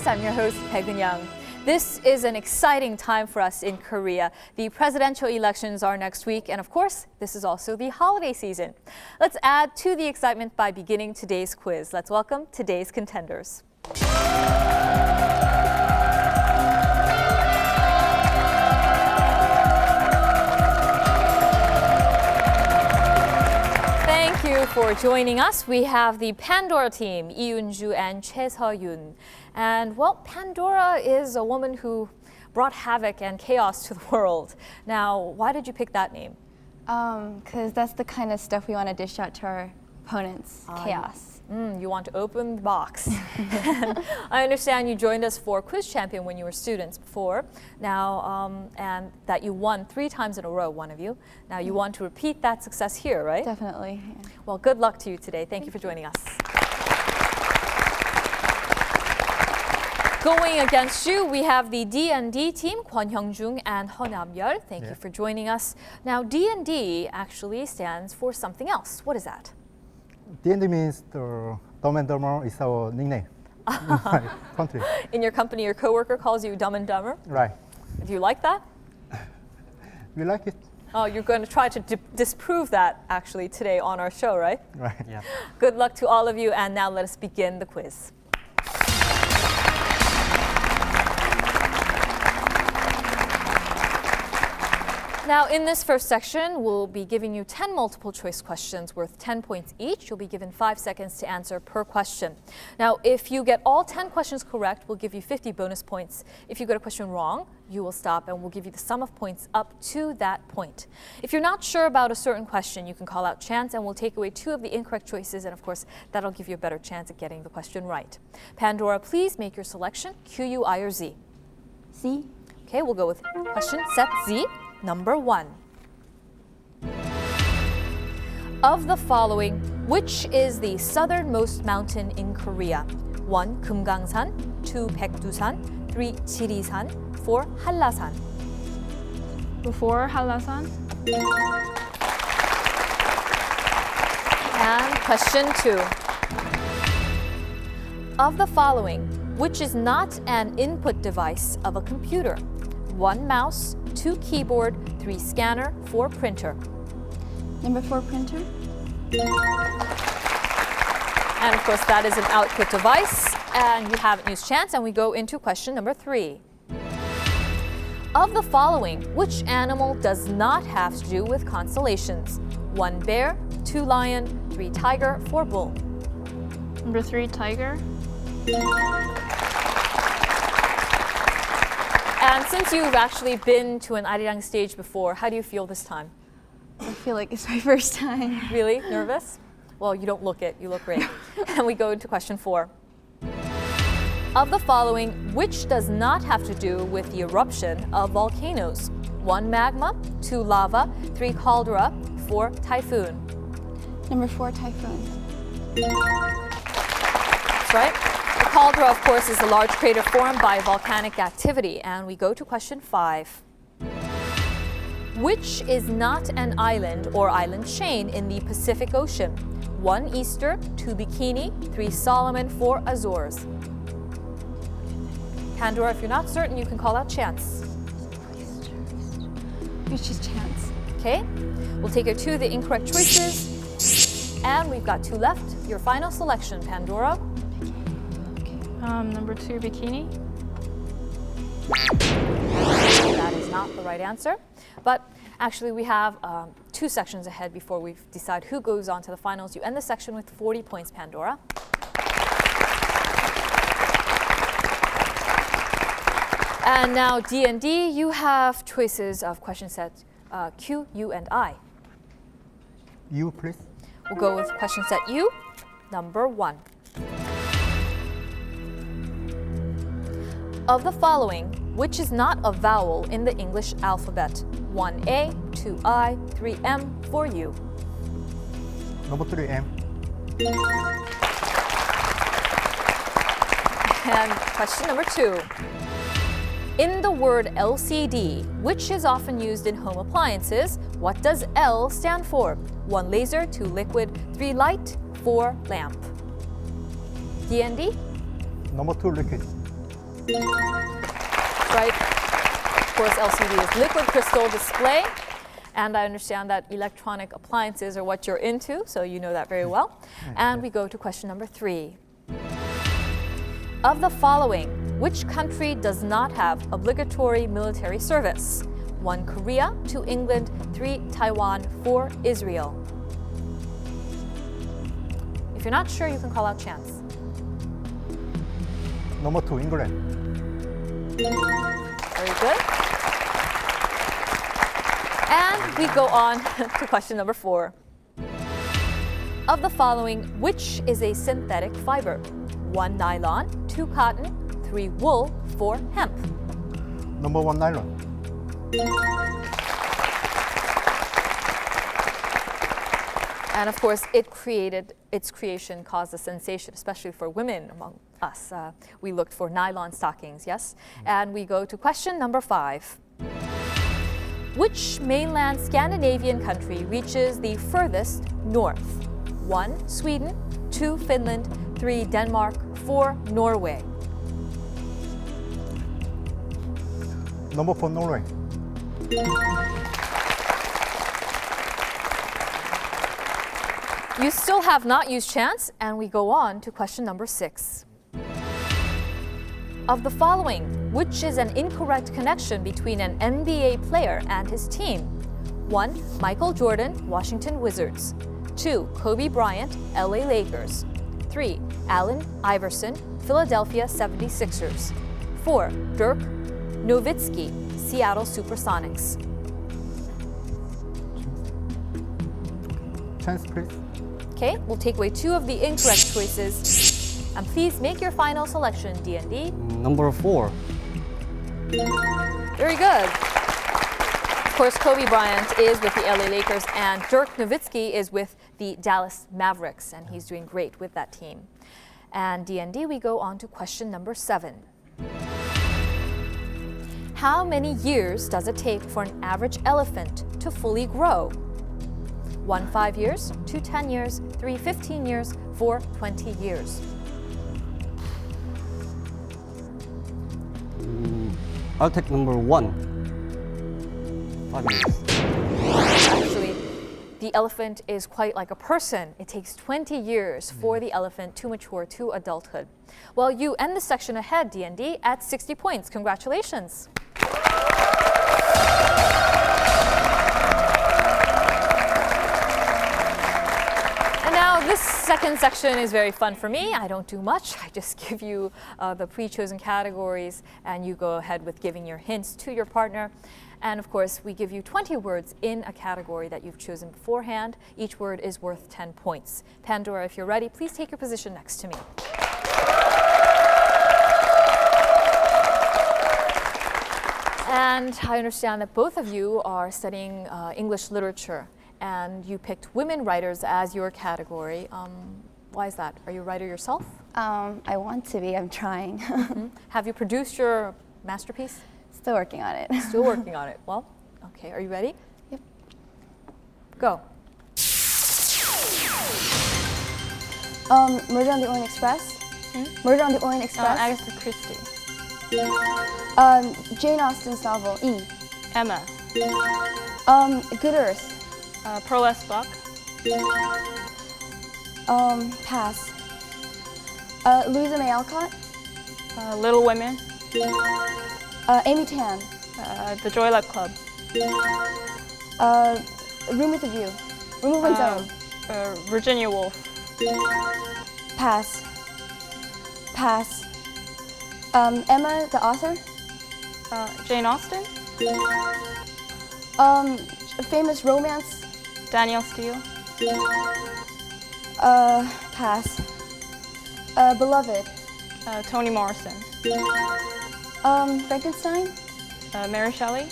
I'm your host, Bae-geun. This is an exciting time for us in Korea. The presidential elections are next week, and of course, this is also the holiday season. Let's add to the excitement by beginning today's quiz. Let's welcome today's contenders. Thank you for joining us. We have the Pandora team, Lee Yoon-ju and Choi Se-yoon. And well, Pandora is a woman who brought havoc and chaos to the world. Now, why did you pick that name? Because that's the kind of stuff we want to dish out to our opponents, chaos. You want to open the box. I understand you joined us for Quiz Champion when you were students before. Now, and that you won 3 times in a row, one of you. Now, you want to repeat that success here, right? Definitely. Yeah. Well, good luck to you today. Thank you for joining us. Going against you, we have the D&D team, Kwon Hyung-jung and Heo Nam-yeol. Thank you for joining us. Now, D&D actually stands for something else. What is that? D&D means the Dumb and Dumber is our nickname in my country. In your company, your coworker calls you Dumb and Dumber? Right. Do you like that? We like it. Oh, you're going to try to disprove that actually today on our show, right? Right. Yeah. Good luck to all of you, and now let us begin the quiz. Now, in this first section, we'll be giving you 10 multiple choice questions worth 10 points each. You'll be given 5 seconds to answer per question. Now, if you get all 10 questions correct, we'll give you 50 bonus points. If you get a question wrong, you will stop and we'll give you the sum of points up to that point. If you're not sure about a certain question, you can call out chance and we'll take away 2 of the incorrect choices, and of course, that'll give you a better chance at getting the question right. Pandora, please make your selection, Q, U, I, or Z. C. Okay, we'll go with question set Z. Number 1. Of the following, which is the southernmost mountain in Korea? 1. Kumgangsan, 2. Baekdusan, 3. Jirisan, 4. Hallasan. Before Hallasan. And question 2. Of the following, which is not an input device of a computer? 1. Mouse, 2. Keyboard, 3. Scanner, 4. Printer. Number 4, printer. And of course, that is an output device, and you haven't used chance, and we go into question number 3. Of the following, which animal does not have to do with constellations? 1. Bear, 2. Lion, 3. Tiger, 4. Bull. Number 3, tiger. And since you've actually been to an arirang stage before, how do you feel this time? I feel like it's my first time. Really? Nervous? Well, you don't look it. You look great. And we go into question 4. Of the following, which does not have to do with the eruption of volcanoes? 1. Magma, 2. Lava, 3. Caldera, 4. Typhoon. Number 4, typhoon. That's right. The caldera, of course, is a large crater formed by volcanic activity. And we go to question 5. Which is not an island or island chain in the Pacific Ocean? 1. Easter, 2. Bikini, 3. Solomon, 4. Azores. Pandora, if you're not certain, you can call out chance. Which is chance. Okay, we'll take you to the incorrect choices. And we've got 2 left. Your final selection, Pandora. Number 2, bikini. That is not the right answer. But actually, we have 2 sections ahead before we decide who goes on to the finals. You end the section with 40 points, Pandora. And now, D&D, you have choices of question set Q, U, and I. You, please. We'll go with question set U, number 1. Of the following, which is not a vowel in the English alphabet? 1A, 2I, 3M, 4U. Number 3, M. And question number 2. In the word LCD, which is often used in home appliances, what does L stand for? 1 laser, 2 liquid, 3 light, 4 lamp. D&D? Number 2, liquid. Right. Of course, LCD is liquid crystal display. And I understand that electronic appliances are what you're into, so you know that very well. And we go to question number 3. Of the following, which country does not have obligatory military service? 1. Korea, 2. England, 3. Taiwan, 4. Israel. If you're not sure, you can call out chance. Number 2, England. Very good. And we go on to question number 4. Of the following, which is a synthetic fiber? 1. Nylon, 2. Cotton, 3. Wool, 4. Hemp. Number 1, nylon. And of course, its creation caused a sensation, especially for women among us. We looked for nylon stockings, yes? And we go to question number 5. Which mainland Scandinavian country reaches the furthest north? 1. Sweden, 2. Finland, 3. Denmark, 4. Norway. Number 4, Norway. You still have not used chance, and we go on to question number 6. Of the following, which is an incorrect connection between an NBA player and his team? 1. Michael Jordan, Washington Wizards. 2. Kobe Bryant, LA Lakers. 3. Allen Iverson, Philadelphia 76ers. 4. Dirk Nowitzki, Seattle Supersonics. Chance, please. Okay, we'll take away 2 of the incorrect choices. And please make your final selection, D&D. Number 4. Very good. Of course, Kobe Bryant is with the LA Lakers, and Dirk Nowitzki is with the Dallas Mavericks, and he's doing great with that team. And D&D, we go on to question number 7. How many years does it take for an average elephant to fully grow? 1. 5 years, 2. 10 years, 3. 15 years, 4. 20 years. I'll take number 1. 5 years. Actually, the elephant is quite like a person. It takes 20 years for the elephant to mature to adulthood. Well, you end the section ahead, D&D, at 60 points. Congratulations. Now, this second section is very fun for me. I don't do much. I just give you the pre-chosen categories, and you go ahead with giving your hints to your partner. And of course, we give you 20 words in a category that you've chosen beforehand. Each word is worth 10 points. Pandora, if you're ready, please take your position next to me. And I understand that both of you are studying English literature, and you picked women writers as your category. Why is that? Are you a writer yourself? I want to be. I'm trying. Have you produced your masterpiece? Still working on it. Still working on it. Well, okay. Are you ready? Yep. Go. Murder on the Orient Express. Murder on the Orient Express. Agatha Christie. Jane Austen's novel, E. Emma. Good Earth. Pearl S. Buck. Pass. Louisa May Alcott. Little Women. Amy Tan. The Joy Luck Club. Room with a View. Room of One's Own. Virginia Woolf. Pass. Pass. Emma, the author. Jane Austen. Famous romance. Danielle Steele. Pass. Beloved. Toni Morrison. Frankenstein. Mary Shelley.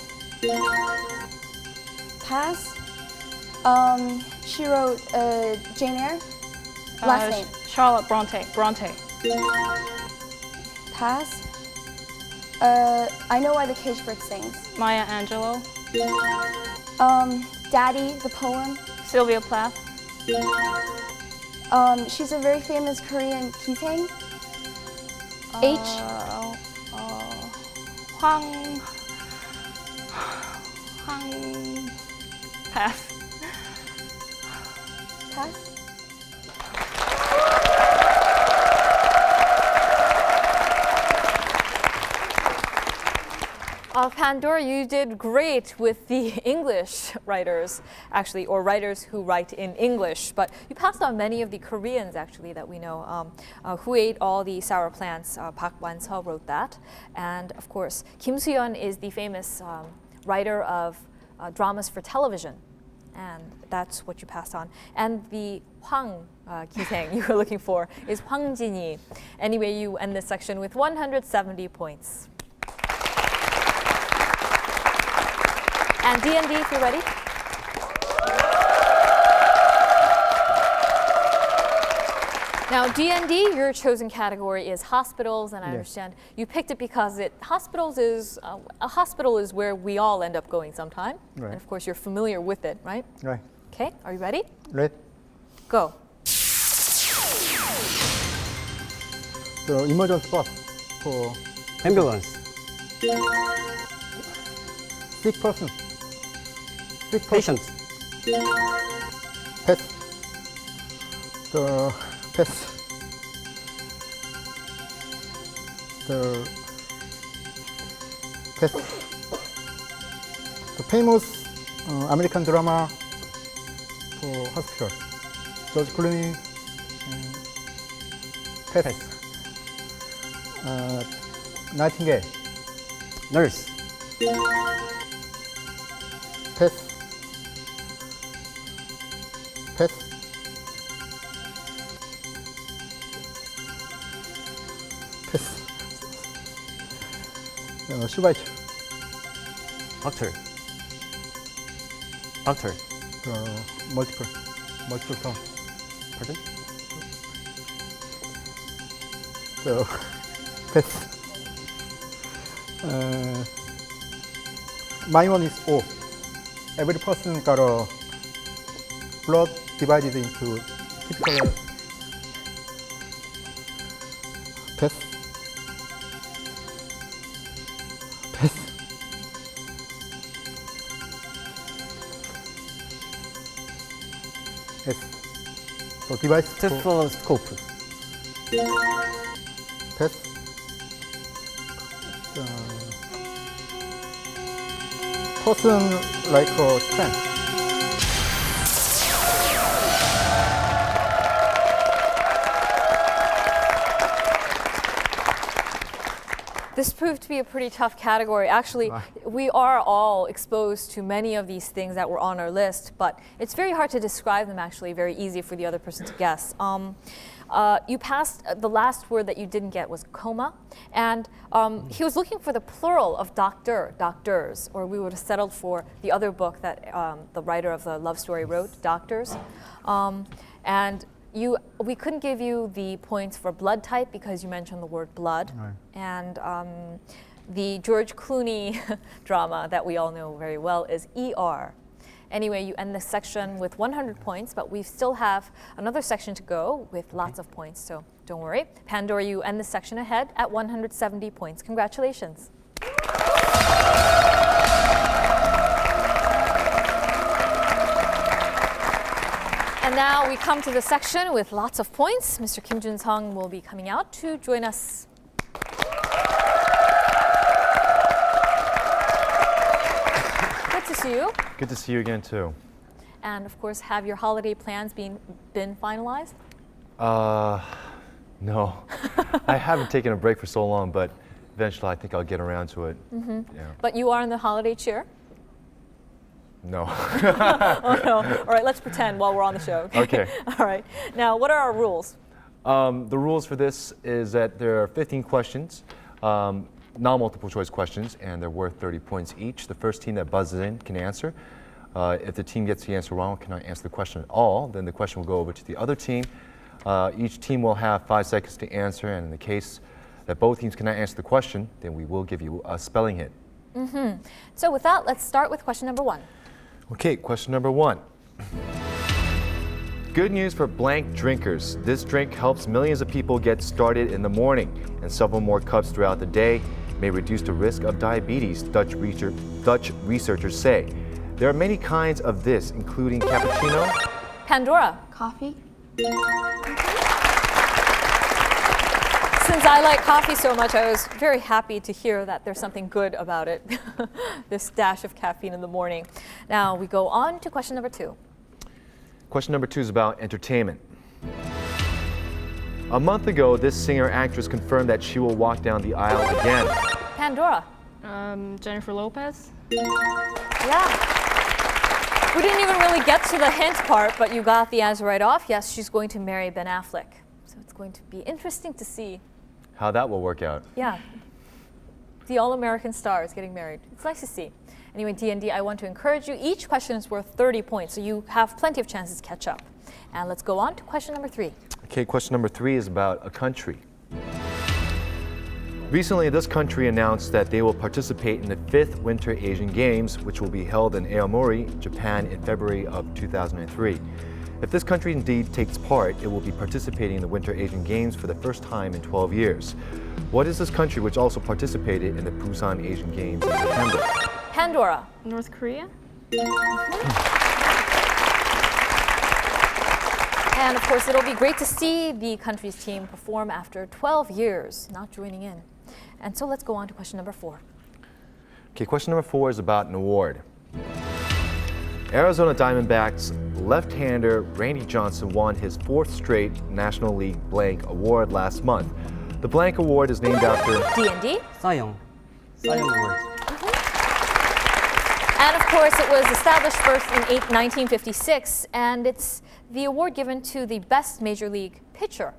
Pass. She wrote Jane Eyre. Last name. Charlotte Bronte. Pass. I Know Why the Caged Bird Sings. Maya Angelou. Daddy, the poem. Sylvia Plath. She's a very famous Korean keytang. H. Pass. Pass. Pandora, you did great with the English writers, actually, or writers who write in English. But you passed on many of the Koreans, actually, that we know. Who Ate All the Sour Plants? Park Wan-seo wrote that. And, of course, Kim Soo-yeon is the famous writer of dramas for television. And that's what you passed on. And the Hwang Ki-seng you were looking for is Hwang Jin-yi. Anyway, you end this section with 170 points. And D&D, if you're ready. Now, D&D, your chosen category is hospitals, and I understand you picked it because hospitals is a hospital is where we all end up going sometime, Right. and of course you're familiar with it, right? Right. Okay, are you ready? Right. Go. The emergency bus for Ambulance. sick person. Sick person. Patient. Pet. The pet. The pet. The famous American drama for hospital. George Clooney. Pet. Nightingale. Nurse. Pet. Pet. Pet. 슈바이처. Doctor. Doctor. multiple term. Pardon? Pet. My one is O. Every person got a blood divided into typical pet. Pet. Yes. So device for Stethoscope. pet. Person like a stand. This proved to be a pretty tough category. Actually, we are all exposed to many of these things that were on our list, but it's very hard to describe them, actually, very easy for the other person to guess. You passed, the last word that you didn't get was coma, and he was looking for the plural of doctors, or we would have settled for the other book that the writer of the love story wrote, Doctors. And we couldn't give you the points for blood type because you mentioned the word blood. Right. And the George Clooney drama that we all know very well is ER. Anyway, you end this section with 100 points, but we still have another section to go with lots of points, so don't worry. Pandora, you end this section ahead at 170 points. Congratulations. And now we come to the section with lots of points. Mr. Kim Jun-sung will be coming out to join us. Good to see you. Good to see you again, too. And of course, have your holiday plans been finalized? No. I haven't taken a break for so long, but eventually I think I'll get around to it. Mm-hmm. Yeah. But you are in the holiday cheer? No. Oh, no. All right, let's pretend while we're on the show. Okay. All right. Now, what are our rules? The rules for this is that there are 15 questions, non-multiple choice questions, and they're worth 30 points each. The first team that buzzes in can answer. If the team gets the answer wrong, cannot answer the question at all, then the question will go over to the other team. Each team will have 5 seconds to answer, and in the case that both teams cannot answer the question, then we will give you a spelling hit. Mm-hmm. So with that, let's start with question number 1. Okay, question number 1. Good news for blank drinkers. This drink helps millions of people get started in the morning and several more cups throughout the day. may reduce the risk of diabetes, Dutch researchers say. There are many kinds of this, including cappuccino, Pandora. Coffee. Since I like coffee so much, I was very happy to hear that there's something good about it, this dash of caffeine in the morning. Now we go on to question number 2. Question number 2 is about entertainment. A month ago, this singer-actress confirmed that she will walk down the aisle again. Pandora. Jennifer Lopez. Yeah. We didn't even really get to the hint part, but you got the answer right off. Yes, she's going to marry Ben Affleck. So it's going to be interesting to see. How that will work out. Yeah. The all-American star is getting married. It's nice to see. Anyway, D&D, I want to encourage you. Each question is worth 30 points, so you have plenty of chances to catch up. And let's go on to question number 3. Okay, question number 3 is about a country. Recently, this country announced that they will participate in the 5th Winter Asian Games, which will be held in Aomori, Japan in February of 2003. If this country indeed takes part, it will be participating in the Winter Asian Games for the first time in 12 years. What is this country which also participated in the Busan Asian Games in September? Pandora. North Korea. And of course, it'll be great to see the country's team perform after 12 years, not joining in. And so let's go on to question number 4. Okay, question number 4 is about an award. Arizona Diamondbacks left-hander Randy Johnson won his 4th straight National League Blank Award last month. The Blank Award is named after D&D. Cy Young Award. And of course, it was established first in 1956, and it's the award given to the best Major League pitcher.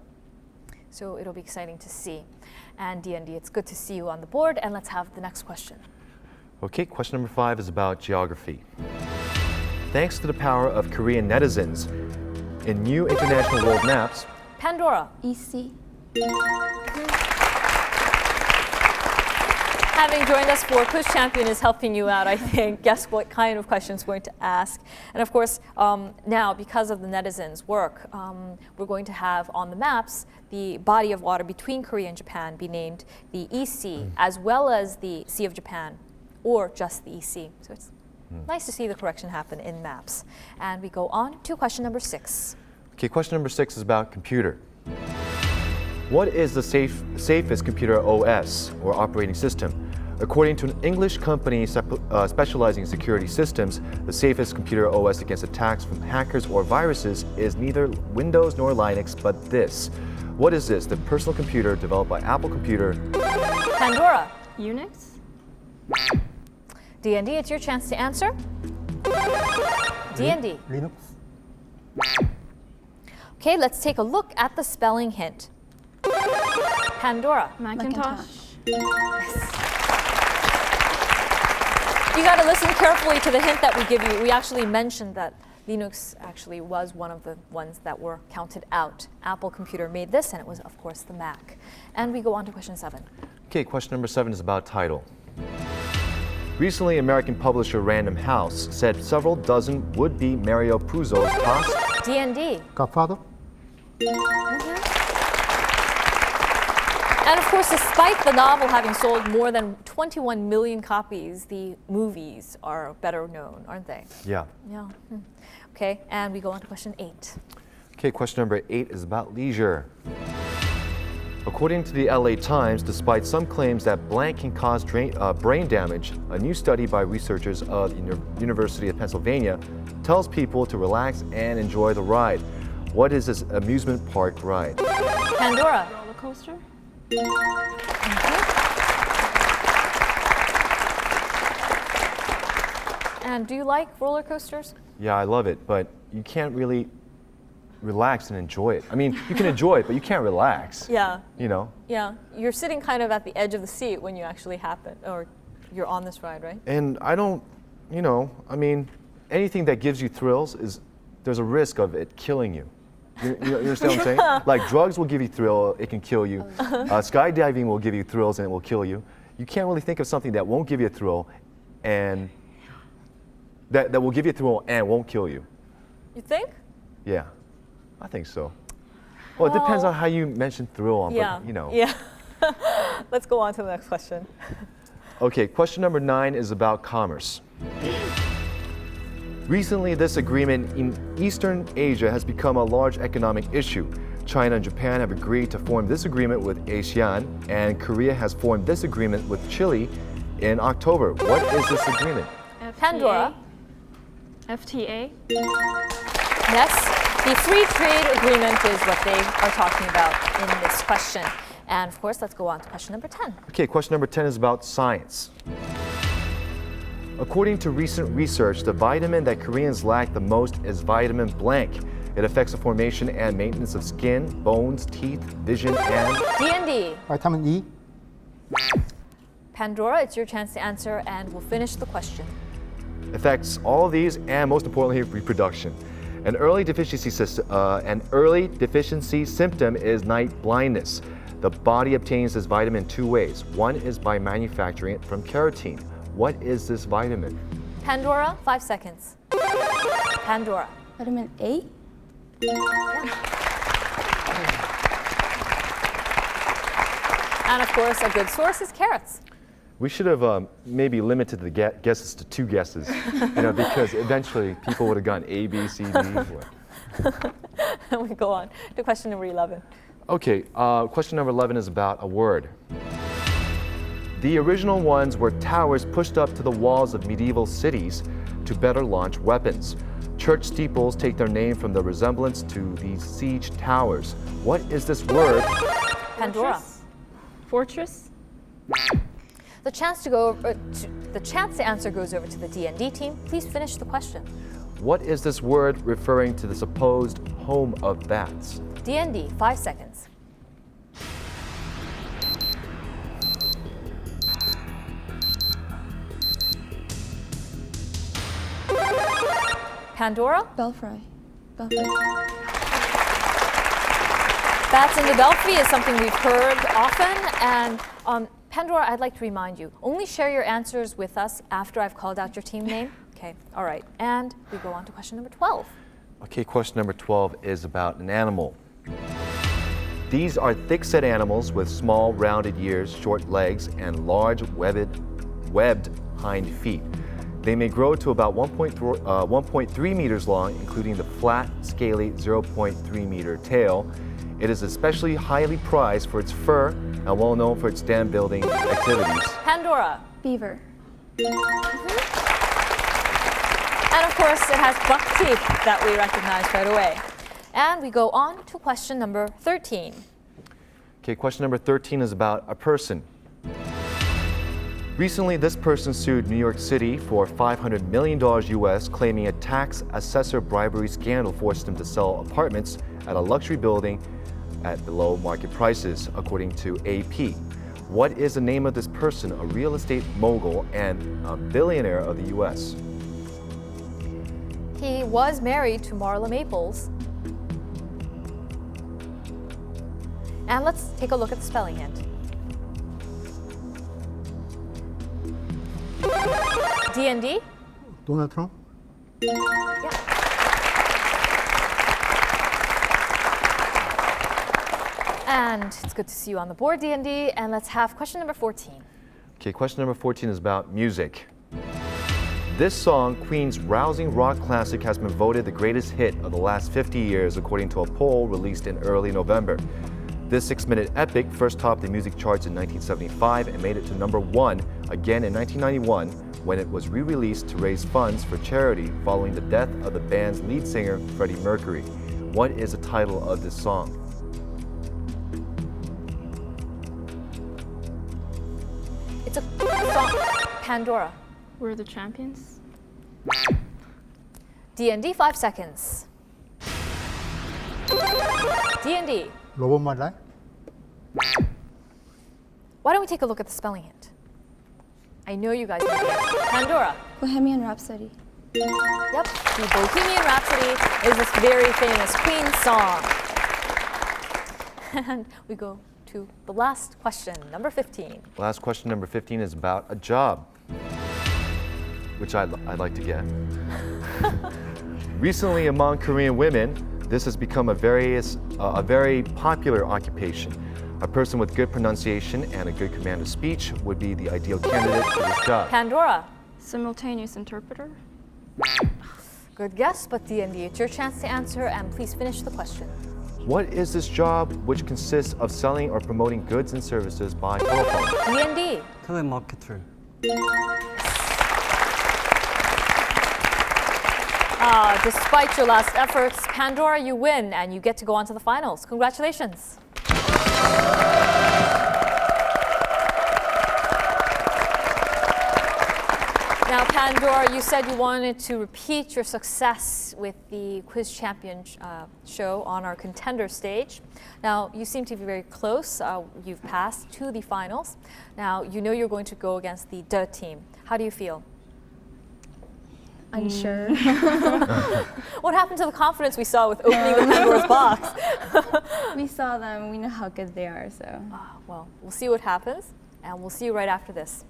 So it'll be exciting to see. And D&D, it's good to see you on the board, and let's have the next question. Okay, question number 5 is about geography. Thanks to the power of Korean netizens, in new international world maps, Pandora. EC. Having joined us for Quiz Champion is helping you out, I think. Guess what kind of questions we're going to ask. And of course, now, because of the netizens' work, we're going to have on the maps the body of water between Korea and Japan be named the EC, as well as the Sea of Japan, or just the EC. So it's nice to see the correction happen in maps. And we go on to question number 6. Okay, question number 6 is about computer. What is the safest computer OS, or operating system? According to an English company specializing in security systems, the safest computer OS against attacks from hackers or viruses is neither Windows nor Linux, but this. What is this? The personal computer developed by Apple Computer. Pandora. Unix. D&D, it's your chance to answer. D&D. Linux. Okay, let's take a look at the spelling hint. Pandora. Macintosh. You got to listen carefully to the hint that we give you. We actually mentioned that Linux actually was one of the ones that were counted out. Apple Computer made this, and it was, of course, the Mac. And we go on to question 7. Okay, question number 7 is about title. Recently, American publisher Random House said several dozen would-be Mario Puzo's cost D&D. Godfather. And of course, despite the novel having sold more than 21 million copies, the movies are better known, aren't they? Yeah. Yeah. Okay, and we go on to question 8. Okay, question number 8 is about leisure. According to the LA Times, despite some claims that blank can cause brain damage, a new study by researchers of the University of Pennsylvania tells people to relax and enjoy the ride. What is this amusement park ride? Pandora. Roller coaster. And do you like roller coasters? Yeah, I love it, but you can't really relax and enjoy it. I mean, you can enjoy it, but you can't relax. Yeah. You know? Yeah. You're sitting kind of at the edge of the seat when you actually happen, or you're on this ride, right? And I don't, I mean, anything that gives you thrills there's a risk of it killing you. You understand what I'm saying? Like drugs will give you thrill, it can kill you. Skydiving will give you thrills and it will kill you. You can't really think of something that won't give you a thrill and that will give you a thrill and won't kill you. You think? Yeah, I think so. Well, it depends on how you mention thrill, Yeah. but Yeah. Let's go on to the next question. Okay, question number 9 is about commerce. Recently, this agreement in Eastern Asia has become a large economic issue. China and Japan have agreed to form this agreement with ASEAN, and Korea has formed this agreement with Chile in October. What is this agreement? FTA. Pandora. FTA. Yes, the free trade agreement is what they are talking about in this question. And of course, let's go on to question number 10. Okay, question number 10 is about science. According to recent research, the vitamin that Koreans lack the most is vitamin blank. It affects the formation and maintenance of skin, bones, teeth, vision, and... D&D. vitamin E. Pandora, it's your chance to answer, and we'll finish the question. affects all of these and most importantly reproduction. An early deficiency symptom is night blindness. The body obtains this vitamin 2 ways. One is by manufacturing it from carotene. What is this vitamin? Pandora, 5 seconds. Pandora. Vitamin A? And of course, a good source is carrots. We should have maybe limited the guesses to 2 guesses, because eventually people would have gotten A, B, C, D. And we go on to question number 11. Okay, question number 11 is about a word. The original ones were towers pushed up to the walls of medieval cities to better launch weapons. Church steeples take their name from the resemblance to these siege towers. What is this word? Pandora. Fortress. The chance to answer goes over to the D&D team. Please finish the question. What is this word referring to the supposed home of bats? D&D, 5 seconds. Pandora? Belfry. Bats in the belfry is something we've heard often. And Pandora, I'd like to remind you, only share your answers with us after I've called out your team name. Okay, all right. And we go on to question number 12. Okay, question number 12 is about an animal. These are thick-set animals with small, rounded ears, short legs, and large webbed hind feet. They may grow to about 1.3 meters long, including the flat, scaly 0.3 meter tail. It is especially highly prized for its fur and well known for its dam building activities. Pandora. Beaver. And of course, it has buck teeth that we recognize right away. And we go on to question number 13. Okay, question number 13 is about a person. Recently, this person sued New York City for $500 million US, claiming a tax assessor bribery scandal forced him to sell apartments at a luxury building at below market prices, according to AP. What is the name of this person, a real estate mogul and a billionaire of the US? He was married to Marla Maples. And let's take a look at the spelling hint. D&D? Donald Trump. And it's good to see you on the board, D&D. And let's have question number 14. Okay, question number 14 is about music. This song, Queen's rousing rock classic, has been voted the greatest hit of the last 50 years, according to a poll released in early November. This 6-minute epic first topped the music charts in 1975 and made it to #1 again in 1991 when it was re-released to raise funds for charity following the death of the band's lead singer, Freddie Mercury. What is the title of this song? It's a song. Pandora. We're the champions. D&D, 5 seconds. D&D. Love of My Life. Why don't we take a look at the spelling hint? I know you guys know the answer. Pandora. Bohemian Rhapsody. Yep, the Bohemian Rhapsody is this very famous Queen song. And we go to the last question, number 15. Last question, number 15, is about a job, which I'd like to get. Recently, among Korean women, this has become a very popular occupation. A person with good pronunciation and a good command of speech would be the ideal candidate for this job. Pandora. Simultaneous interpreter. Good guess, but D&D, it's your chance to answer, and please finish the question. What is this job which consists of selling or promoting goods and services by telephone? D&D. telemarketer. Despite your last efforts, Pandora, you win, and you get to go on to the finals. Congratulations. Now, Pandora, you said you wanted to repeat your success with the Quiz Champion show on our Contender stage. Now, you seem to be very close. You've passed to the finals. Now, you know you're going to go against the DE team. How do you feel? Unsure. What happened to the confidence we saw with opening the Pandora's box? We saw them. We know how good they are. So. Well, we'll see what happens, and we'll see you right after this.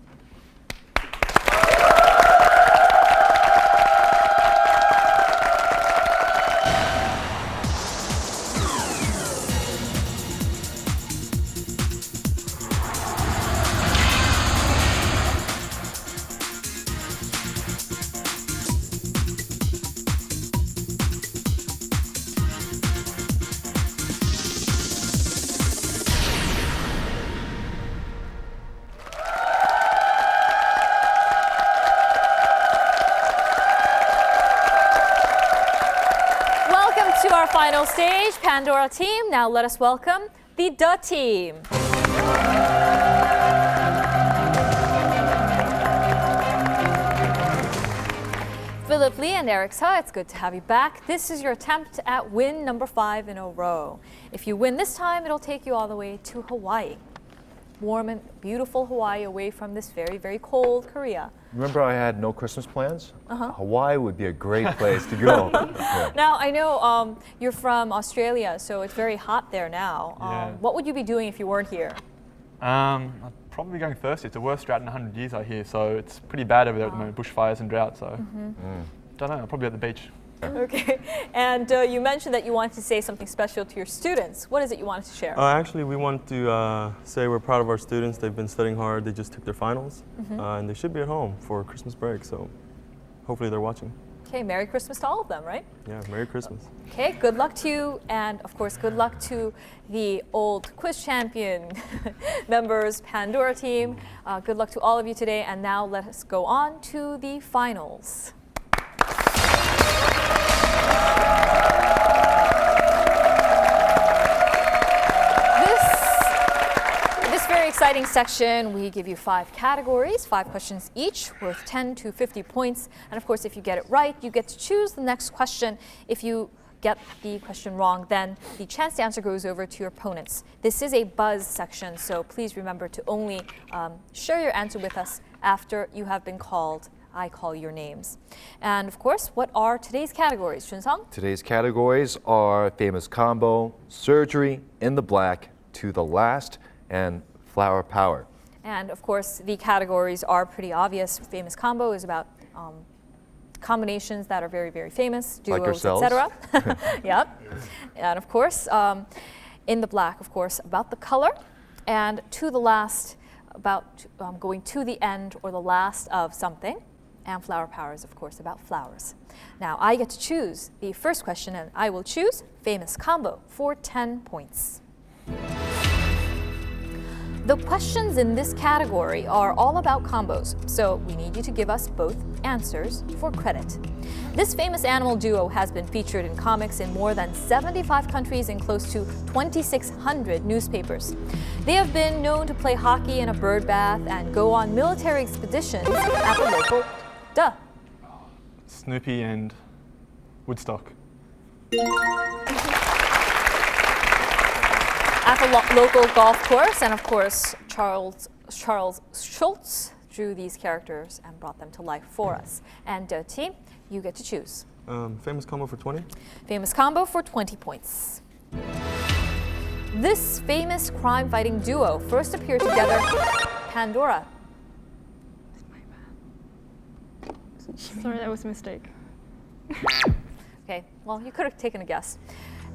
To our final stage, Pandora team. Now let us welcome the DE team. Philip Lee and Eric Seo, it's good to have you back. This is your attempt at win number 5 in a row. If you win this time, it'll take you all the way to Hawaii. Warm and beautiful Hawaii, away from this very, very cold Korea. Remember I had no Christmas plans? Hawaii would be a great place to go. Yeah. Now, I know you're from Australia, so it's very hot there now. Yeah. What would you be doing if you weren't here? I'd probably be going thirsty. It's the worst drought in 100 years, I hear, so it's pretty bad over there at the moment, bushfires and drought, so don't know, I'll probably be at the beach. Okay, and you mentioned that you wanted to say something special to your students. What is it you wanted to share? Actually, we want to say we're proud of our students. They've been studying hard. They just took their finals, and they should be at home for Christmas break, so hopefully they're watching. Okay, Merry Christmas to all of them, right? Yeah, Merry Christmas. Okay, good luck to you, and of course, good luck to the old Quiz Champion members, Pandora team. Good luck to all of you today, and now let us go on to the finals. This very exciting section, we give you 5 categories, 5 questions each, worth 10 to 50 points. And of course, if you get it right, you get to choose the next question. If you get the question wrong, then the chance to answer goes over to your opponents. This is a buzz section, so please remember to only share your answer with us after you have been called. I call your names. And of course, what are today's categories, Chun-sung? Today's categories are famous combo, surgery, in the black, to the last, and flower power. And of course, the categories are pretty obvious. Famous combo is about combinations that are very, very famous, duos, Like ourselves. etc. Yep. And of course, in the black, of course, about the color. And to the last, about going to the end or the last of something. And flower power is, of course, about flowers. Now, I get to choose the first question, and I will choose famous combo for 10 points. The questions in this category are all about combos, so we need you to give us both answers for credit. This famous animal duo has been featured in comics in more than 75 countries and close to 2,600 newspapers. They have been known to play hockey in a bird bath and go on military expeditions at the local Snoopy and Woodstock. At the local golf course, and of course, Charles Schultz drew these characters and brought them to life for us. And team, you get to choose. Famous combo for 20? Famous combo for 20 points. This famous crime-fighting duo first appeared together. Pandora. Sorry, that was a mistake. Okay, well, you could have taken a guess.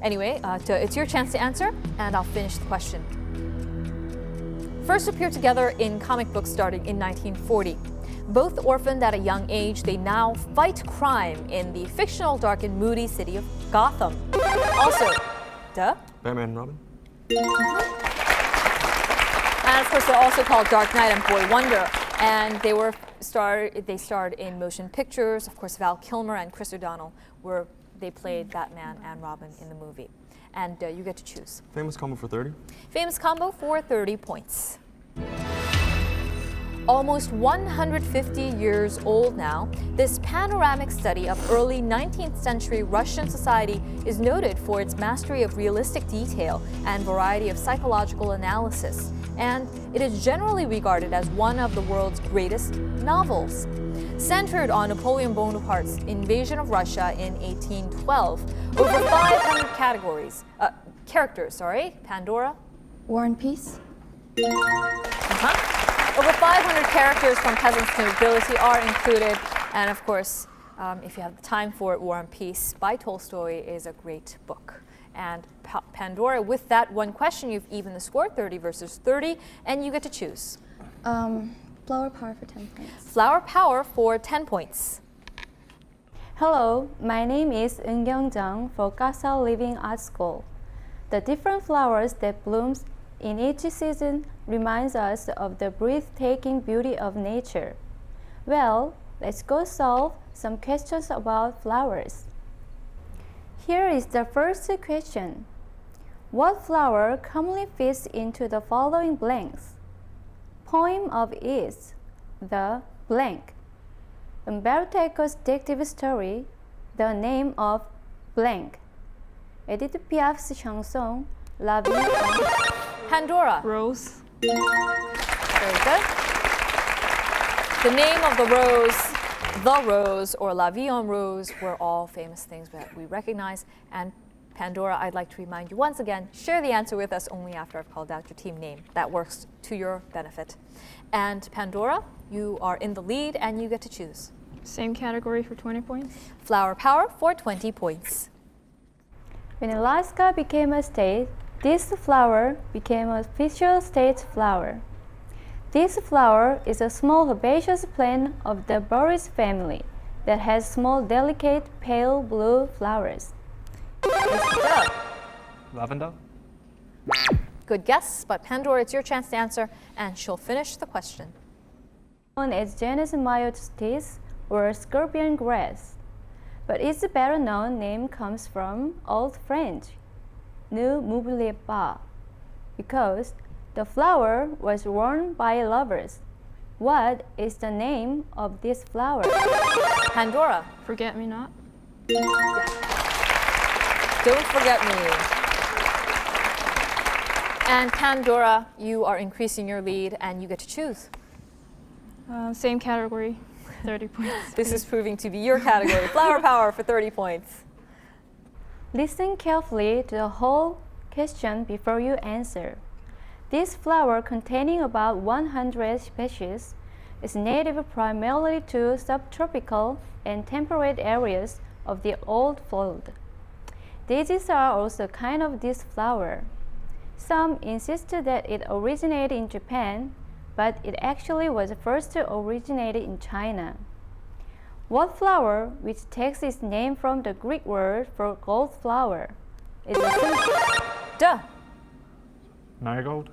Anyway, it's your chance to answer, and I'll finish the question. first appeared together in comic books starting in 1940. Both orphaned at a young age, they now fight crime in the fictional dark and moody city of Gotham. Also, Batman and Robin. And of course, they're also called Dark Knight and Boy Wonder. And they starred in motion pictures. Of course, Val Kilmer and Chris O'Donnell they played Batman and Robin in the movie. And you get to choose. Famous combo for 30. Famous combo for 30 points. Almost 150 years old now, this panoramic study of early 19th century Russian society is noted for its mastery of realistic detail and variety of psychological analysis. And it is generally regarded as one of the world's greatest novels. Centered on Napoleon Bonaparte's invasion of Russia in 1812, over 500 characters, Pandora. War and Peace. Over 500 characters from peasants to nobility are included. And of course, if you have the time for it, War and Peace by Tolstoy is a great book. And Pandora, with that one question, you've evened the score, 30 versus 30, and you get to choose. Flower Power for 10 points. Flower Power for 10 points. Hello, my name is Eun Kyung-jung for Gasa Living Art School. The different flowers that blooms in each season reminds us of the breathtaking beauty of nature. Well, let's go solve some questions about flowers. Here is the first question. What flower commonly fits into the following blanks? Poem of is the blank. Umberto Eco's detective story, The Name of blank. Edith Piaf's chanson, La Vie en Pandora. Rose. Very good. The Name of the Rose, or La Vie en Rose were all famous things that we recognize. And Pandora, I'd like to remind you once again, share the answer with us only after I've called out your team name. That works to your benefit. And Pandora, you are in the lead and you get to choose. Same category for 20 points. Flower Power for 20 points. When Alaska became a state, this flower became an official state flower. This flower is a small herbaceous plant of the Boris family that has small, delicate, pale blue flowers. Lavender. Good guess, but Pandora, it's your chance to answer, and she'll finish the question. Known as genus Myotis or scorpion grass, but its better known name comes from Old French, ne m'oubliez pas, because the flower was worn by lovers. What is the name of this flower? Pandora. Forget Me Not. Don't forget me. And Pandora, you are increasing your lead and you get to choose. Same category, 30 points. This is proving to be your category. Flower Power for 30 points. Listen carefully to the whole question before you answer. This flower, containing about 100 species, is native primarily to subtropical and temperate areas of the Old World. Daisies are also kind of this flower. Some insist that it originated in Japan, but it actually was first originated in China. What flower, which takes its name from the Greek word for gold flower, is a symbol? Marigold.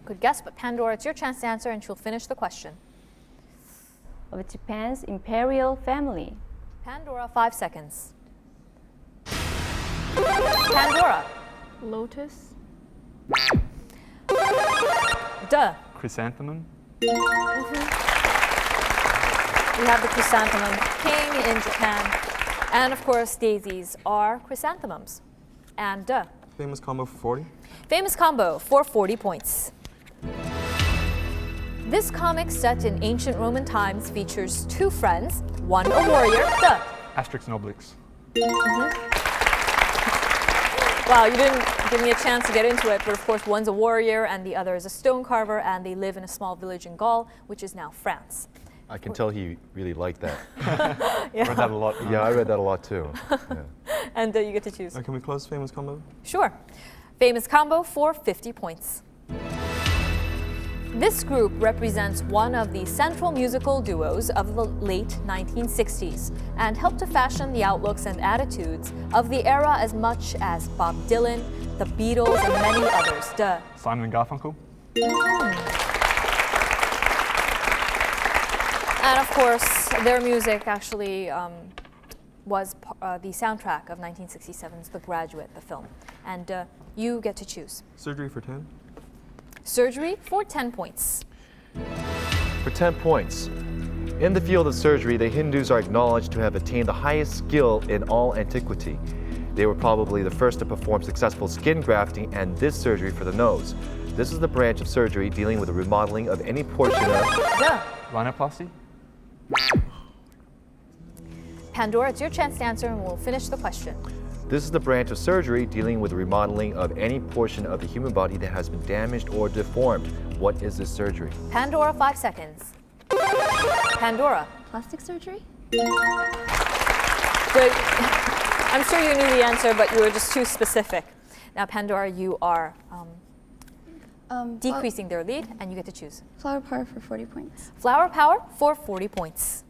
Good guess, but Pandora, it's your chance to answer and she'll finish the question. Of Japan's imperial family. Pandora, 5 seconds. Pandora. Lotus. Chrysanthemum. We have the chrysanthemum king in Japan. And of course, daisies are chrysanthemums. And Famous combo for 40. Famous combo for 40 points. This comic set in ancient Roman times features two friends, one a warrior, Asterix and Obelix. Wow, you didn't give me a chance to get into it, but of course one's a warrior and the other is a stone carver, and they live in a small village in Gaul, which is now France. I can tell he really liked that. Read that a lot. Yeah, I read that a lot too. Yeah. And you get to choose. Can we close famous combo? Sure. Famous combo for 50 points. This group represents one of the central musical duos of the late 1960s and helped to fashion the outlooks and attitudes of the era as much as Bob Dylan, the Beatles, and many others. Duh. Simon and Garfunkel. And of course, their music actually was the soundtrack of 1967's The Graduate, the film. And you get to choose. Surgery for 10. Surgery for 10 points. For 10 points. In the field of surgery, the Hindus are acknowledged to have attained the highest skill in all antiquity. They were probably the first to perform successful skin grafting and this surgery for the nose. This is the branch of surgery dealing with the remodeling of any portion of... Duh. Rhinoplasty. Pandora, it's your chance to answer and we'll finish the question. This is the branch of surgery dealing with the remodeling of any portion of the human body that has been damaged or deformed. What is this surgery? Pandora, 5 seconds. Pandora. Plastic surgery? Good. I'm sure you knew the answer, but you were just too specific. Now, Pandora, you are decreasing their lead, and you get to choose. Flower power for 40 points. Flower power for 40 points.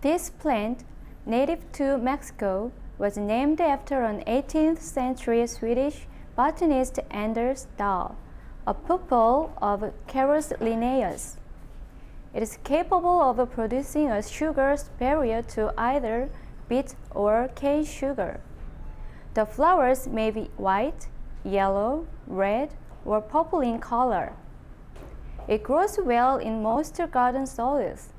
This plant, native to Mexico, was named after an 18th century Swedish botanist Anders Dahl, a pupil of Carus Linnaeus. It is capable of producing a sugar superior to either beet or cane sugar. The flowers may be white, yellow, red, or purple in color. It grows well in most garden soils.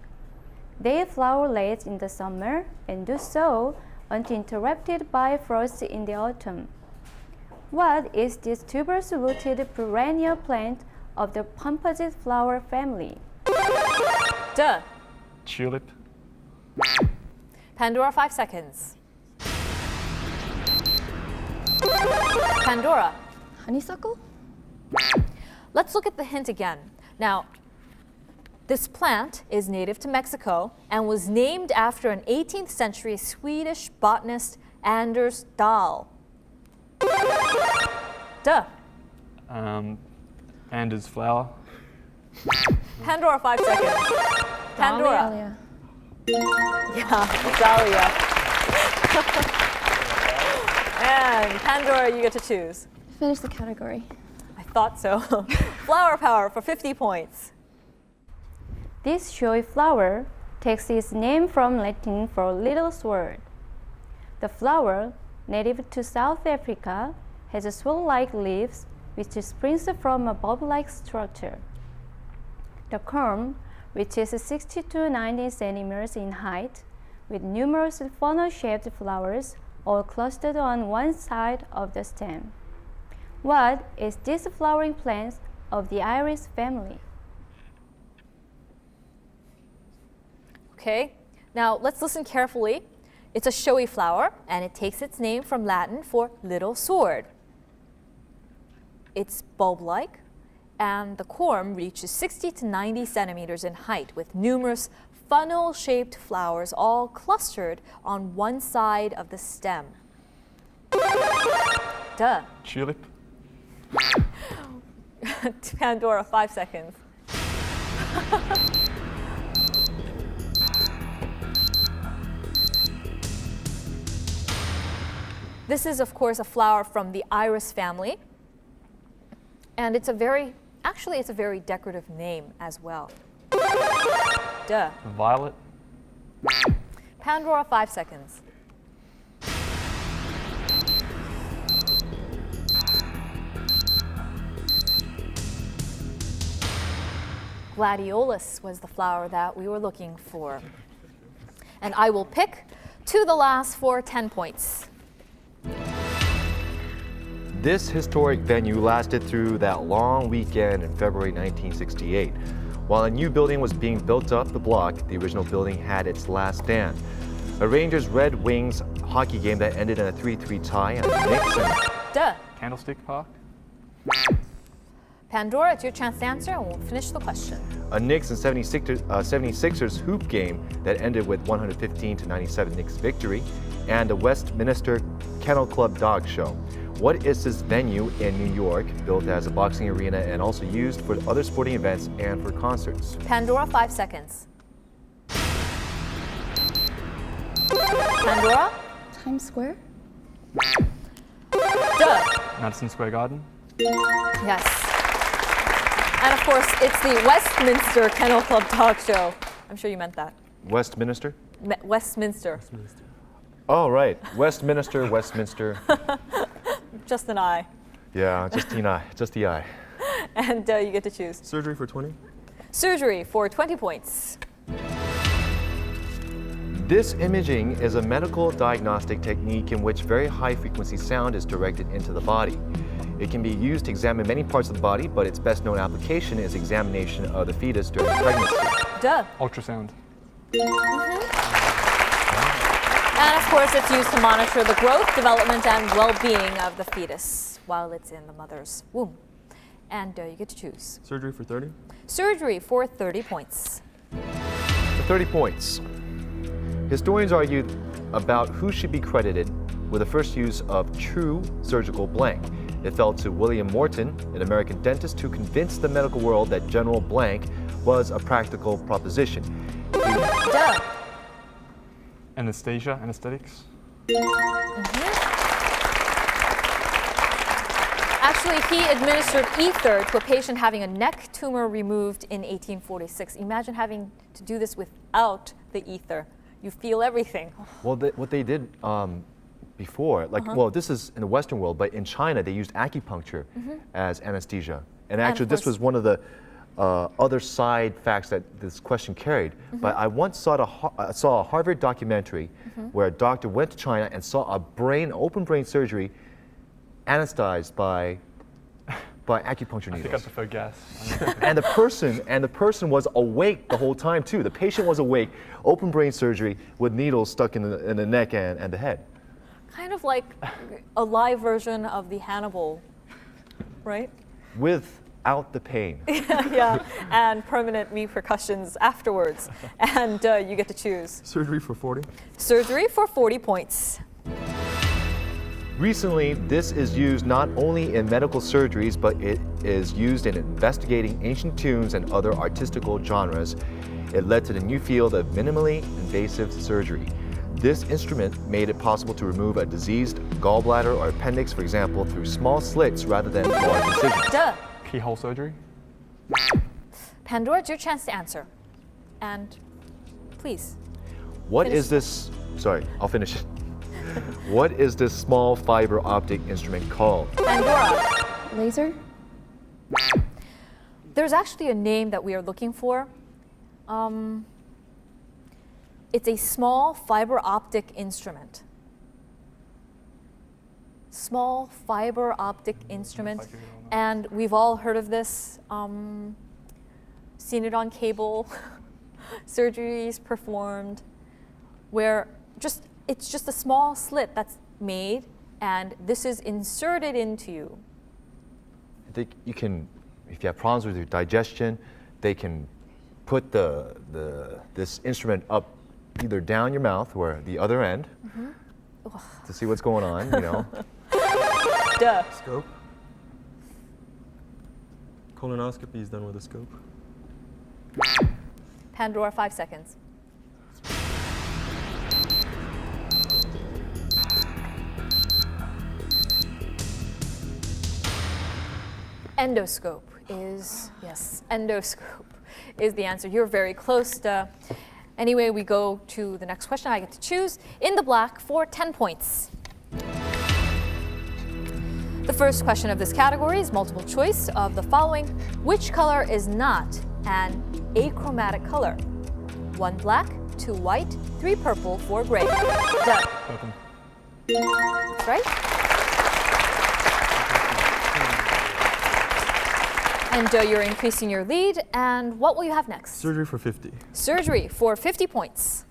They flower late in the summer and do so until interrupted by frost in the autumn. What is this tuberous-rooted perennial plant of the composite flower family? Duh. Tulip. Pandora, 5 seconds. Pandora. Honeysuckle? Let's look at the hint again. Now, this plant is native to Mexico and was named after an 18th century Swedish botanist, Anders Dahl. Duh. Anders flower. Pandora, 5 seconds. Pandora. Dahlia. Yeah, Dahlia. And Pandora, you get to choose. Finish the category. I thought so. Flower power for 50 points. This showy flower takes its name from Latin for little sword. The flower, native to South Africa, has swirl-like leaves which springs from a bulb-like structure. The culm, which is 60 to 90 centimeters in height, with numerous funnel-shaped flowers all clustered on one side of the stem. What is this flowering plant of the iris family? Okay, now let's listen carefully. It's a showy flower, and it takes its name from Latin for little sword. It's bulb-like, and the corm reaches 60 to 90 centimeters in height with numerous funnel-shaped flowers all clustered on one side of the stem. Duh. Tulip. Pandora, 5 seconds. This is, of course, a flower from the iris family. And it's a very decorative name as well. Duh. Violet. Pandora, 5 seconds. Gladiolus was the flower that we were looking for. And I will pick to the last for 10 points. This historic venue lasted through that long weekend in February 1968. While a new building was being built up the block, the original building had its last stand. A Rangers Red Wings hockey game that ended in a 3-3 tie, and Knicks and... Duh. Candlestick Park. Pandora, it's your chance to answer, and we'll finish the question. A Knicks and 76ers hoop game that ended with 115-97 Knicks victory, and a Westminster Kennel Club dog show. What is this venue in New York, built as a boxing arena and also used for other sporting events and for concerts? Pandora, 5 seconds. Pandora? Times Square? Duh. Madison Square Garden. Yes. And of course, it's the Westminster Kennel Club talk show. I'm sure you meant that. Westminster? Westminster. Oh, right. Westminster, Westminster. Just an I. Yeah, just the eye. And you get to choose. Surgery for 20. Surgery for 20 points. This imaging is a medical diagnostic technique in which very high-frequency sound is directed into the body. It can be used to examine many parts of the body, but its best-known application is examination of the fetus during pregnancy. Duh. Ultrasound. And of course, it's used to monitor the growth, development, and well-being of the fetus while it's in the mother's womb. And you get to choose. Surgery for 30. Surgery for 30 points. For 30 points. Historians argued about who should be credited with the first use of true surgical blank. It fell to William Morton, an American dentist who convinced the medical world that general blank was a practical proposition. Duh. Anesthesia, anesthetics. Actually, he administered ether to a patient having a neck tumor removed in 1846. Imagine having to do this without the ether. You feel everything. Well, what they did before, well, this is in the Western world, but in China, they used acupuncture as anesthesia. And actually, this was one of the other side facts that this question carried. But I once saw a Harvard documentary where a doctor went to China and saw a open brain surgery anesthetized by acupuncture needles. I think I prefer gas. and the person was awake the whole time too. The patient was awake. Open brain surgery with needles stuck in the neck and the head. Kind of like a live version of the Hannibal, right? Without the pain. Yeah, and permanent repercussions afterwards. And you get to choose. Surgery for 40. Surgery for 40 points. Recently, this is used not only in medical surgeries, but it is used in investigating ancient tunes and other artistical genres. It led to the new field of minimally invasive surgery. This instrument made it possible to remove a diseased gallbladder or appendix, for example, through small slits rather than large incisions. Duh. Keyhole surgery. Pandora, it's your chance to answer. And please. What Finish. is this? Sorry, I'll finish it. What is this small fiber optic instrument called? Pandora. Laser? There's actually a name that we are looking for. It's a small fiber optic instrument. Small fiber optic instrument. And we've all heard of this, seen it on cable, surgeries performed, where it's just a small slit that's made, and this is inserted into you. I think you can, if you have problems with your digestion, they can put this instrument up either down your mouth or the other end to see what's going on, you know. Duh. Scope. Colonoscopy is done with a scope. Pandora, 5 seconds. Endoscope is, yes, endoscope is the answer. You're very close. Anyway, we go to the next question. I get to choose in the black for 10 points. The first question of this category is multiple choice of the following. Which color is not an achromatic color? 1 black, 2 white, 3 purple, 4 gray. Duh. Purple. That's right. And you're increasing your lead. And what will you have next? Surgery for 50. Surgery for 50 points.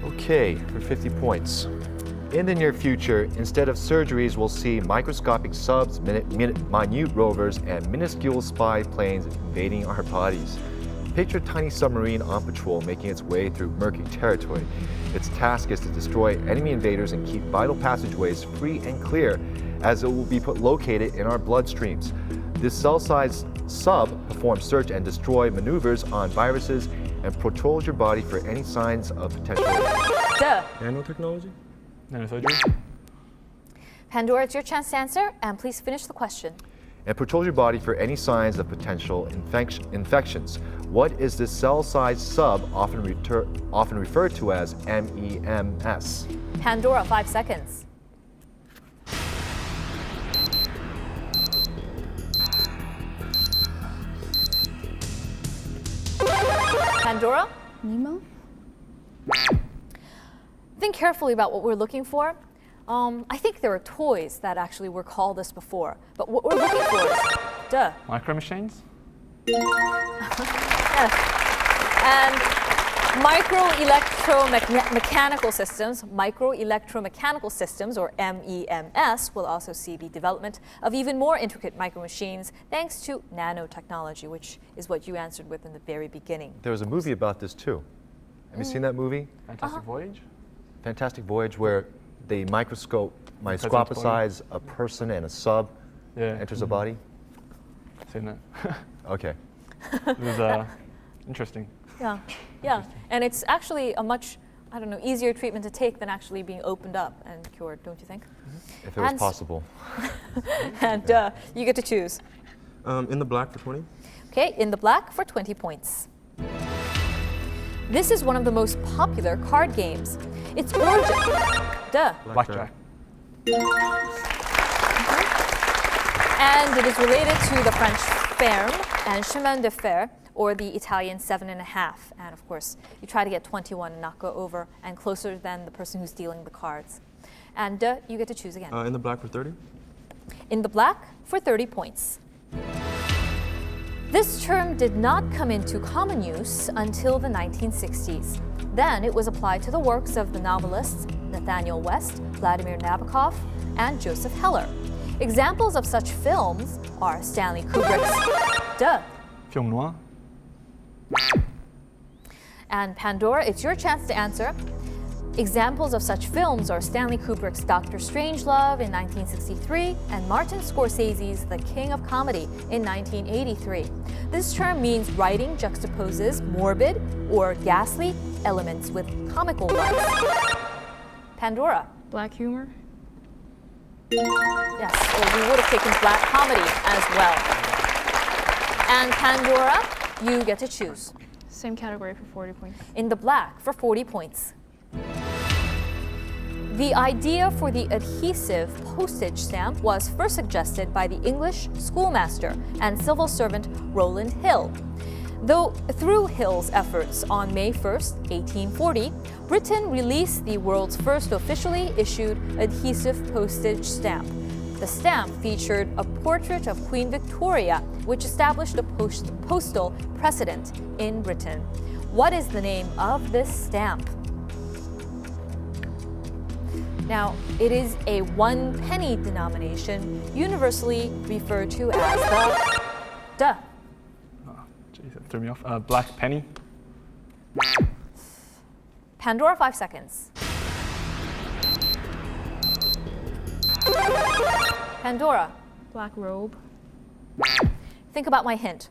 Okay, for 50 points. In the near future, instead of surgeries, we'll see microscopic subs, minute rovers, and minuscule spy planes invading our bodies. Picture a tiny submarine on patrol making its way through murky territory. Its task is to destroy enemy invaders and keep vital passageways free and clear, as it will be located in our bloodstreams. This cell-sized sub performs search and destroy maneuvers on viruses and patrols your body for any signs of potential. Duh. Nanotechnology? Nanosurgery? Pandora, it's your chance to answer, and please finish the question. And patrols your body for any signs of potential infections. What is this cell-sized sub often referred to as MEMS? Pandora, 5 seconds. Pandora? Nemo? Think carefully about what we're looking for. I think there are toys that actually were called this before, but what we're looking for is, duh. Micro machines? Yes. And micro-electromechanical systems, or MEMS, will also see the development of even more intricate micro-machines thanks to nanotechnology, which is what you answered with in the very beginning. There was a movie about this too. Have you seen that movie? Fantastic Voyage? Fantastic Voyage, where they microscopize a person and a sub enters a body. Seen that. Okay. It was interesting. Yeah, yeah. And it's actually a much, easier treatment to take than actually being opened up and cured, don't you think? If it was possible. And you get to choose. In the black for 20. Okay, in the black for 20 points. This is one of the most popular card games. Its origin, Blackjack. And it is related to the French ferme and chemin de fer, or the Italian 7.5. And of course, you try to get 21 and not go over, and closer than the person who's dealing the cards. And you get to choose again. In the black for 30. In the black for 30 points. This term did not come into common use until the 1960s. Then it was applied to the works of the novelists Nathaniel West, Vladimir Nabokov, and Joseph Heller. Examples of such films are Stanley Kubrick's Film noir? And Pandora, it's your chance to answer. Examples of such films are Stanley Kubrick's Dr. Strangelove in 1963 and Martin Scorsese's The King of Comedy in 1983. This term means writing juxtaposes morbid or ghastly elements with comical ones. Pandora. Black humor? Yes, or we would have taken black comedy as well. And Pandora, you get to choose. Same category for 40 points. In the black for 40 points. The idea for the adhesive postage stamp was first suggested by the English schoolmaster and civil servant Rowland Hill. Though through Hill's efforts on May 1st, 1840, Britain released the world's first officially issued adhesive postage stamp. The stamp featured a portrait of Queen Victoria, which established a postal precedent in Britain. What is the name of this stamp? Now, it is a 1 penny denomination, universally referred to as the Jeez, that threw me off. Black penny? Pandora, 5 seconds. Pandora. Black robe? Think about my hint.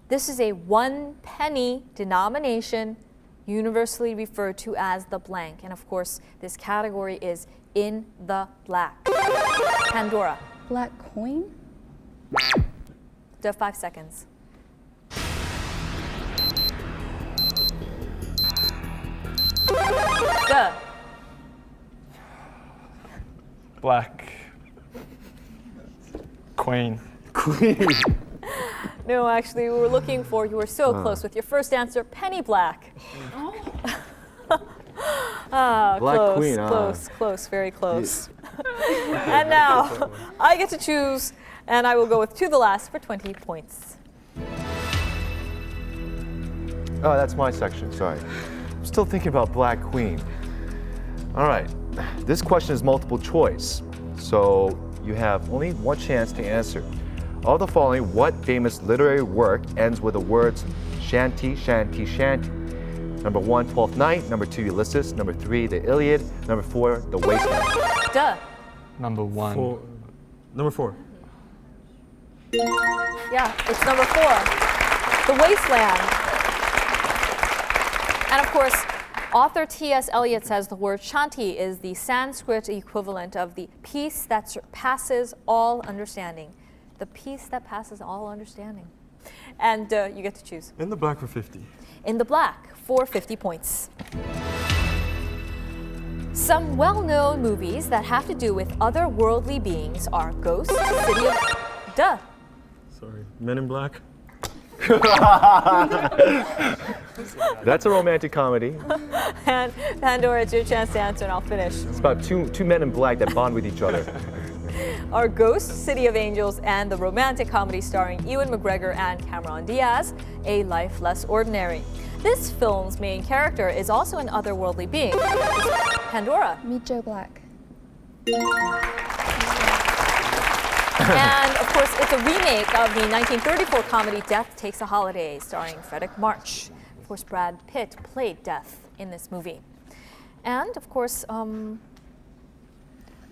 This is a 1 penny denomination, universally referred to as the blank. And of course, this category is in the black. Pandora. Black coin? 5 seconds. Black. Queen. No, actually, we were looking for, you were so close with your first answer, penny black. Black close, Queen, close, very close. And now, I get to choose, and I will go with to the last for 20 points. Oh, that's my section, sorry. I'm still thinking about Black Queen. All right, this question is multiple choice, so you have only one chance to answer. Of the following, what famous literary work ends with the words shanty, shanty, shanty? Number 1, Twelfth Night. Number 2, Ulysses. Number 3, The Iliad. Number 4, The Wasteland. Duh. Number 1. Number 4. Yeah, it's number 4, The Wasteland. And of course, author T.S. Eliot says the word shanti is the Sanskrit equivalent of the peace that surpasses all understanding. The peace that passes all understanding. And you get to choose. In the black for 50. In the black for 50 points. Some well-known movies that have to do with otherworldly beings are Ghost, City of... Duh. Sorry. Men in Black. That's a romantic comedy. And Pandora, it's your chance to answer and I'll finish. It's about two men in black that bond with each other. Are Ghost, City of Angels, and the romantic comedy starring Ewan McGregor and Cameron Diaz, A Life Less Ordinary. This film's main character is also an otherworldly being. It's Pandora. Meet Joe Black. And of course, it's a remake of the 1934 comedy Death Takes a Holiday, starring Frederick March. Of course, Brad Pitt played Death in this movie. And of course,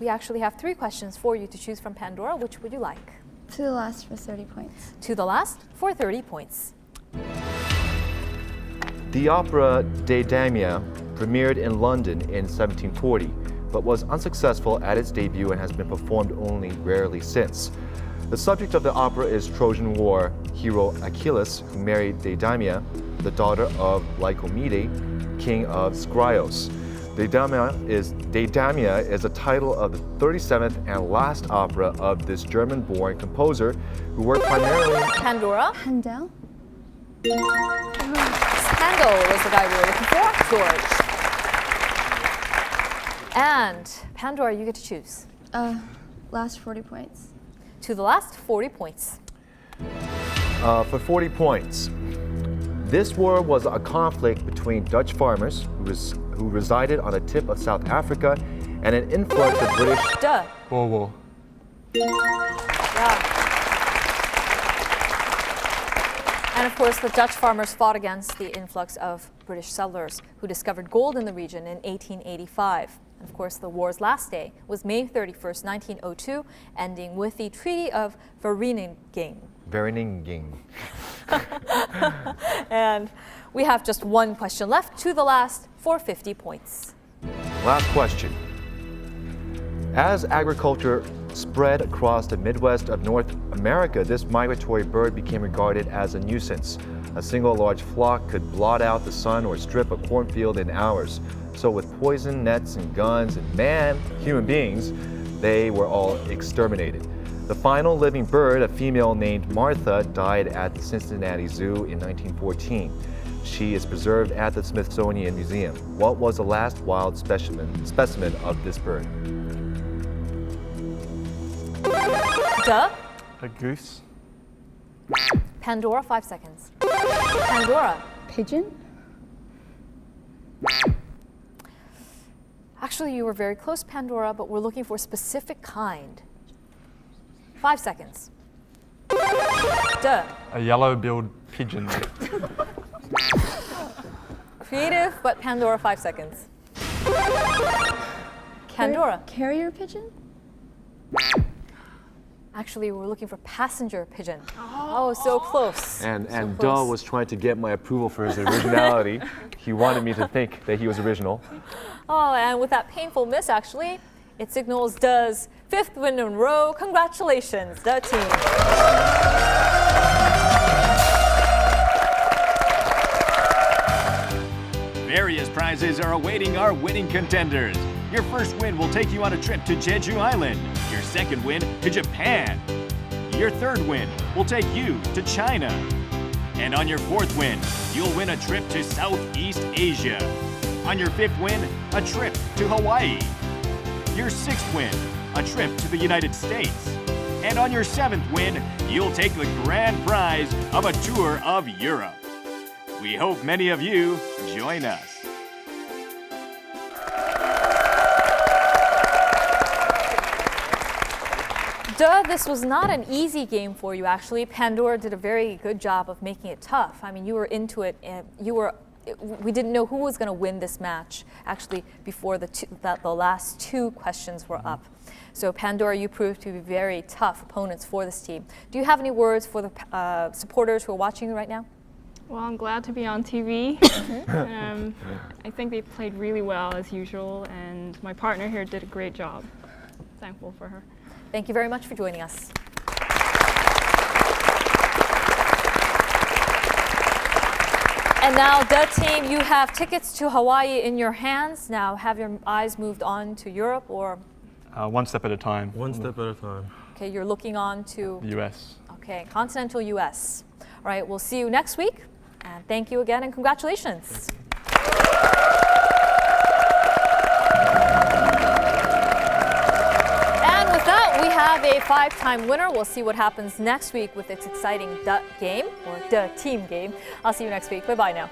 we actually have 3 questions for you to choose from, Pandora. Which would you like? To the last for 30 points. To the last for 30 points. The opera Deidamia premiered in London in 1740, but was unsuccessful at its debut and has been performed only rarely since. The subject of the opera is Trojan War hero Achilles, who married Deidamia, the daughter of Lycomede, king of Scrios. Deidamia is a title of the 37th and last opera of this German-born composer who worked primarily... Pandora. Handel. Handel was the guy we were looking for. George. And Pandora, you get to choose. Last 40 points. To the last 40 points. For 40 points. This war was a conflict between Dutch farmers who resided on the tip of South Africa and an influx of British... Duh. Boer War. Yeah. And of course, the Dutch farmers fought against the influx of British settlers who discovered gold in the region in 1885. And of course, the war's last day was May 31st, 1902, ending with the Treaty of Vereeniging. And we have just 1 question left, to the last for 50 points. Last question. As agriculture spread across the Midwest of North America, this migratory bird became regarded as a nuisance. A single large flock could blot out the sun or strip a cornfield in hours. So with poison, nets, and guns, and human beings, they were all exterminated. The final living bird, a female named Martha, died at the Cincinnati Zoo in 1914. She is preserved at the Smithsonian Museum. What was the last wild specimen of this bird? Duh. A goose. Pandora, 5 seconds. Pandora. Pigeon. Actually, you were very close, Pandora, but we're looking for a specific kind. 5 seconds. Duh. A yellow-billed pigeon. Creative, but Pandora, 5 seconds. Pandora. Carrier pigeon. Actually, we're looking for passenger pigeon. Oh, so close. And so Duh close. was trying to get my approval for his originality. He wanted me to think that he was original. Oh, and with that painful miss, actually, it signals Duh's 5th win in a row. Congratulations, Duh team. Various prizes are awaiting our winning contenders. Your first win will take you on a trip to Jeju Island. Your second win to Japan. Your third win will take you to China. And on your fourth win, you'll win a trip to Southeast Asia. On your fifth win, a trip to Hawaii. Your sixth win, a trip to the United States. And on your seventh win, you'll take the grand prize of a tour of Europe. We hope many of you join us. This was not an easy game for you, actually. Pandora did a very good job of making it tough. I mean, you were into it, and we didn't know who was going to win this match, actually, before the last two questions were up. So Pandora, you proved to be very tough opponents for this team. Do you have any words for the supporters who are watching you right now? Well, I'm glad to be on TV. I think they played really well as usual, and my partner here did a great job. Thankful for her. Thank you very much for joining us. And now, the team, you have tickets to Hawaii in your hands. Now, have your eyes moved on to Europe or? One step at a time. One step at a time. Okay, you're looking on to? The US. Okay, continental US. All right, we'll see you next week. And thank you again and congratulations. And with that, we have a 5-time winner. We'll see what happens next week with this exciting game, or team game. I'll see you next week. Bye-bye now.